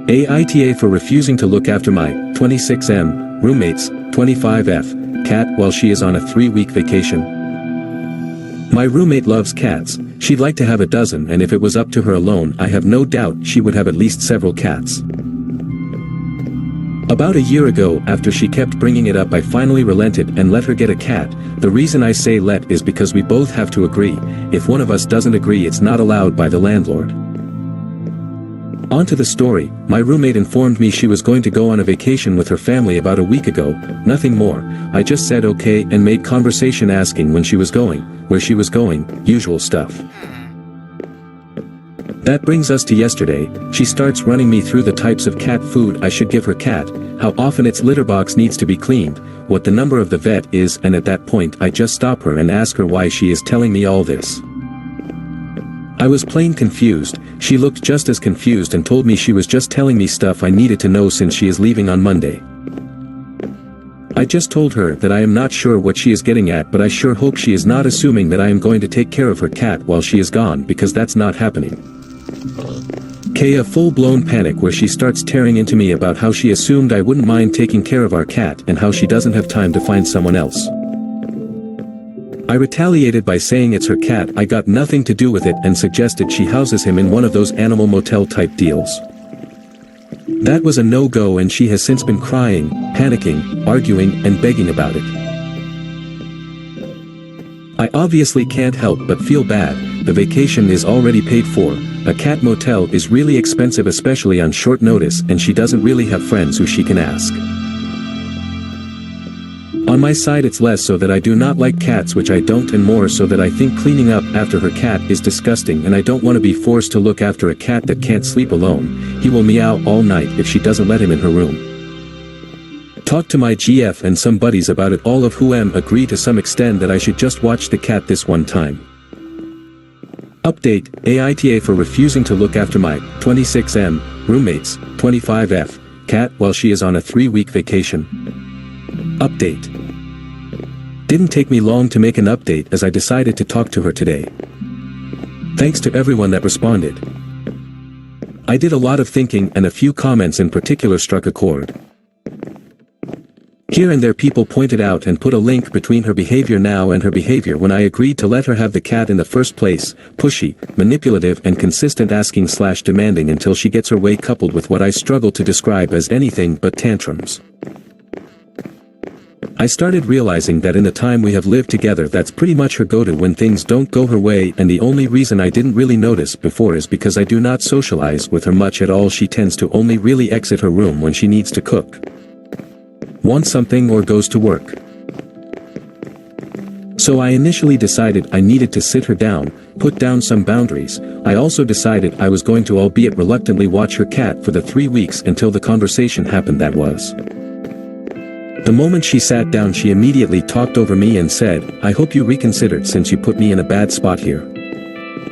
Aita for refusing to look after my 26M roommate's 25F cat while she is on a 3-week vacation. My roommate loves cats. She'd like to have a dozen, and if it was up to her alone, I have no doubt she would have at least several cats. About a year ago, after she kept bringing it up, I finally relented and let her get a cat. The reason I say let is because we both have to agree. If one of us doesn't agree, it's not allowed by the landlord. On to the story. My roommate informed me she was going to go on a vacation with her family about a week ago, nothing more. I just said okay and made conversation asking when she was going, where she was going, usual stuff. That brings us to yesterday. She starts running me through the types of cat food I should give her cat, how often its litter box needs to be cleaned, what the number of the vet is, and at that point I just stop her and ask her why she is telling me all this. I was plain confused. She looked just as confused and told me she was just telling me stuff I needed to know since she is leaving on Monday. I just told her that I am not sure what she is getting at, but I sure hope she is not assuming that I am going to take care of her cat while she is gone, because that's not happening. A full-blown panic where she starts tearing into me about how she assumed I wouldn't mind taking care of our cat and how she doesn't have time to find someone else. I retaliated by saying it's her cat, I got nothing to do with it, and suggested she houses him in one of those animal motel type deals. That was a no-go, and she has since been crying, panicking, arguing, and begging about it. I obviously can't help but feel bad. The vacation is already paid for. A cat motel is really expensive, especially on short notice, and she doesn't really have friends who she can ask. On my side, it's less so that I do not like cats, which I don't, and more so that I think cleaning up after her cat is disgusting, and I don't want to be forced to look after a cat that can't sleep alone. He will meow all night if she doesn't let him in her room. Talked to my GF and some buddies about it, all of whom agree to some extent that I should just watch the cat this one time. Update: Aita for refusing to look after my 26M roommate's 25F cat while she is on a 3-week vacation. Update. Didn't take me long to make an update, as I decided to talk to her today. Thanks to everyone that responded. I did a lot of thinking, and a few comments in particular struck a chord. Here and there people pointed out and put a link between her behavior now and her behavior when I agreed to let her have the cat in the first place: pushy, manipulative, and consistent asking/demanding until she gets her way, coupled with what I struggle to describe as anything but tantrums. I started realizing that in the time we have lived together, that's pretty much her go-to when things don't go her way, and the only reason I didn't really notice before is because I do not socialize with her much at all. She tends to only really exit her room when she needs to cook, wants something, or goes to work. So I initially decided I needed to sit her down, put down some boundaries. I also decided I was going to, albeit reluctantly, watch her cat for the 3 weeks until the conversation happened. That was. The moment she sat down, she immediately talked over me and said, "I hope you reconsidered since you put me in a bad spot here."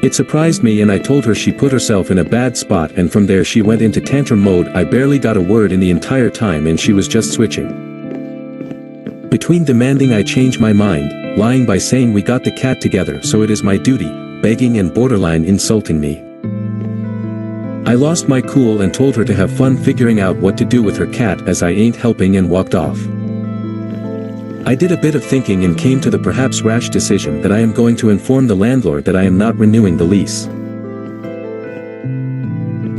It surprised me, and I told her she put herself in a bad spot, and from there she went into tantrum mode. I barely got a word in the entire time, and she was just switching between demanding I change my mind, lying by saying we got the cat together so it is my duty, begging, and borderline insulting me. I lost my cool and told her to have fun figuring out what to do with her cat, as I ain't helping, and walked off. I did a bit of thinking and came to the perhaps rash decision that I am going to inform the landlord that I am not renewing the lease.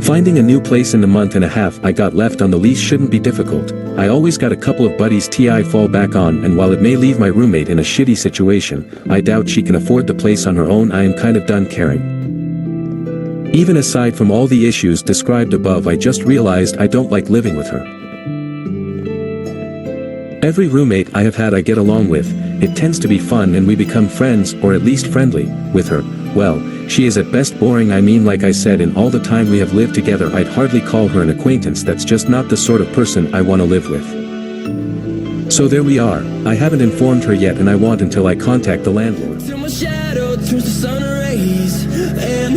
Finding a new place in the month and a half I got left on the lease shouldn't be difficult. I always got a couple of buddies to fall back on, and while it may leave my roommate in a shitty situation, I doubt she can afford the place on her own. I am kind of done caring. Even aside from all the issues described above, I just realized I don't like living with her. Every roommate I have had I get along with. It tends to be fun and we become friends, or at least friendly. With her, well, she is at best boring. I mean, like I said, in all the time we have lived together, I'd hardly call her an acquaintance. That's just not the sort of person I want to live with. So there we are. I haven't informed her yet, and I want until I contact the landlord. Till my shadow turns to sun rays, and